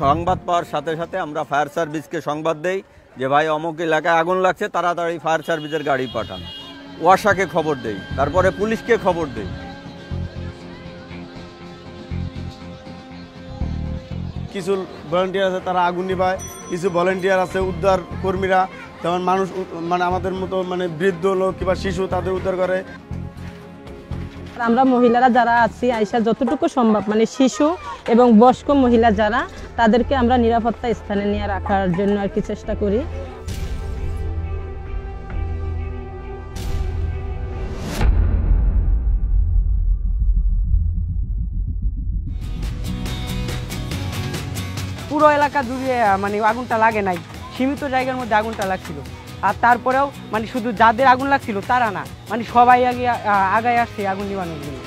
সংবাদ পাওয়ার সাথে সাথে আমরা ফায়ার সার্ভিসকে সংবাদ দেই যে ভাই অমুক এলাকায় আগুন লাগছে, তাড়াতাড়ি ফায়ার সার্ভিসের গাড়ি পাঠান। ওয়াসাকে খবর দেই, তারপরে পুলিশকে খবর দেই। কিছু ভলেন্টিয়ার আছে তারা আগুন নিভায়, কিছু ভলেন্টিয়ার আছে উদ্ধার কর্মীরা, যেমন মানুষ মানে আমাদের মতো মানে বৃদ্ধ লোক কিংবা শিশু তাদের উদ্ধার করে। আমরা মহিলারা যারা আছি আইসা যতটুকু সম্ভব মানে শিশু এবং বয়স্ক মহিলা যারা, তাদেরকে আমরা নিরাপত্তা স্থানে নিয়ে রাখার জন্য আর কি চেষ্টা করি। পুরো এলাকা জুড়ে মানে আগুনটা লাগে নাই, সীমিত জায়গার মধ্যে আগুনটা লাগছিল। আর তারপরেও মানে শুধু যাদের আগুন লাগছিল তারা না, মানে সবাই আগায় আসছে আগুন নিবানোর জন্য।